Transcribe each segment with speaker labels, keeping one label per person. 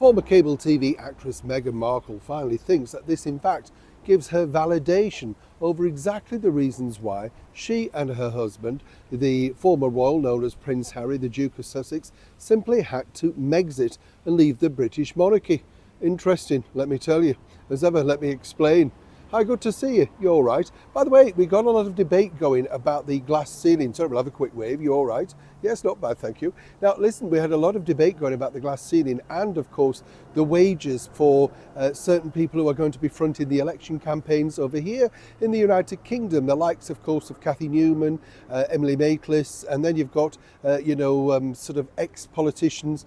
Speaker 1: Former cable TV actress Meghan Markle finally thinks that this in fact gives her validation over exactly the reasons why she and her husband, the former royal known as Prince Harry, the Duke of Sussex, simply had to Megxit and leave the British monarchy. Interesting, let me tell you. As ever, let me explain. Hi, good to see you. You're all right. By the way, we got a lot of debate going about the glass ceiling. Sorry, we'll have a quick wave. You all right? Yes, not bad, thank you. Now, listen, we had a lot of debate going about the glass ceiling and, of course, the wages for certain people who are going to be fronting the election campaigns over here in the United Kingdom. The likes, of course, of Cathy Newman, Emily Maitlis, and then you've got, sort of ex-politicians,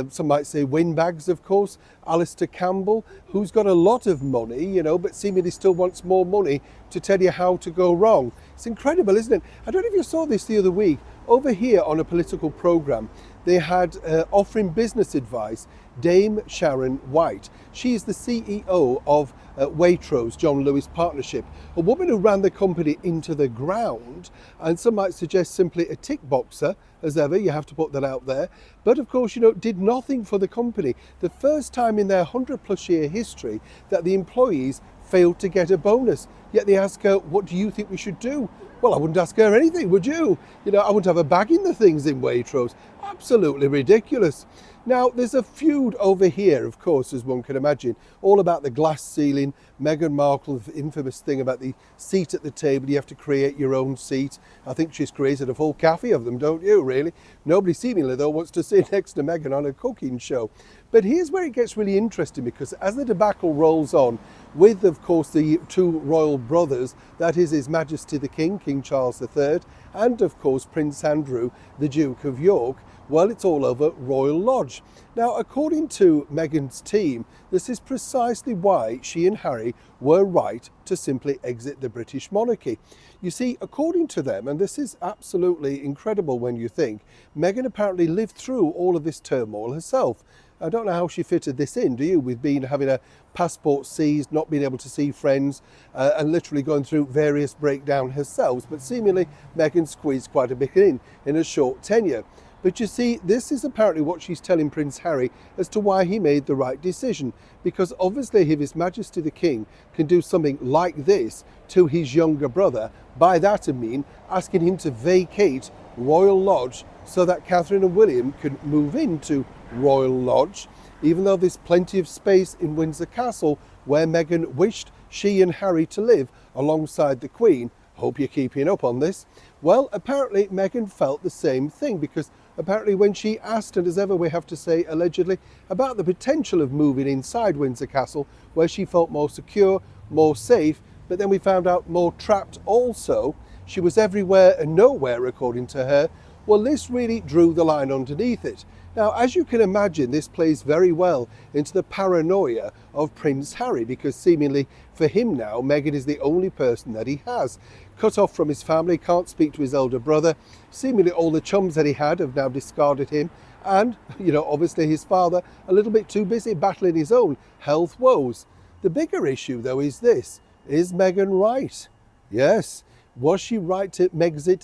Speaker 1: some might say windbags, of course, Alistair Campbell, who's got a lot of money, but seemingly still wants more money to tell you how to go wrong. It's incredible, isn't it? I don't know if you saw this the other week. Over here on a political programme, they had offering business advice Dame Sharon White. She's the CEO of Waitrose, John Lewis Partnership, a woman who ran the company into the ground, and some might suggest simply a tick boxer, as ever, you have to put that out there. But of course, did nothing for the company. The first time in their 100+ year history that the employees failed to get a bonus. Yet they ask her, what do you think we should do? Well, I wouldn't ask her anything, would you? I wouldn't have a bag in the things in Waitrose. Absolutely ridiculous. Now, there's a feud over here, of course, as one can imagine, all about the glass ceiling. Meghan Markle's infamous thing about the seat at the table. You have to create your own seat. I think she's created a full cafe of them, don't you, really? Nobody seemingly, though, wants to sit next to Meghan on a cooking show. But here's where it gets really interesting, because as the debacle rolls on with, of course, the two royal brothers, that is His Majesty the King, King Charles III, and, of course, Prince Andrew, the Duke of York, well, it's all over Royal Lodge. Now, according to Meghan's team, this is precisely why she and Harry were right to simply exit the British monarchy. You see, according to them, and this is absolutely incredible when you think, Meghan apparently lived through all of this turmoil herself. I don't know how she fitted this in, do you, with having a passport seized, not being able to see friends, and literally going through various breakdowns herself. But seemingly, Meghan squeezed quite a bit in a short tenure. But you see, this is apparently what she's telling Prince Harry as to why he made the right decision. Because obviously if His Majesty the King can do something like this to his younger brother, by that I mean asking him to vacate Royal Lodge so that Catherine and William can move into Royal Lodge, even though there's plenty of space in Windsor Castle where Meghan wished she and Harry to live alongside the Queen. Hope you're keeping up on this. Well, apparently Meghan felt the same thing, because apparently when she asked, and as ever we have to say allegedly, about the potential of moving inside Windsor Castle, where she felt more secure, more safe, but then we found out more trapped also. She was everywhere and nowhere, according to her. Well, this really drew the line underneath it. Now, as you can imagine, this plays very well into the paranoia of Prince Harry, because seemingly for him now, Meghan is the only person that he has. Cut off from his family, can't speak to his elder brother. Seemingly all the chums that he had have now discarded him. And, obviously his father, a little bit too busy battling his own health woes. The bigger issue, though, is this. Is Meghan right? Yes. Was she right to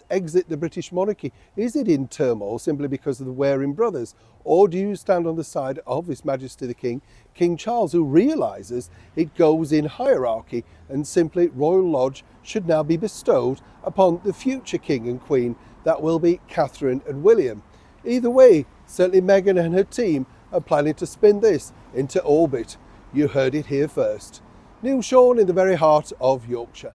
Speaker 1: exit the British monarchy? Is it in turmoil simply because of the Waring brothers? Or do you stand on the side of His Majesty the King, King Charles, who realises it goes in hierarchy and simply Royal Lodge should now be bestowed upon the future King and Queen, that will be Catherine and William? Either way, certainly Meghan and her team are planning to spin this into orbit. You heard it here first. Neil Sean in the very heart of Yorkshire.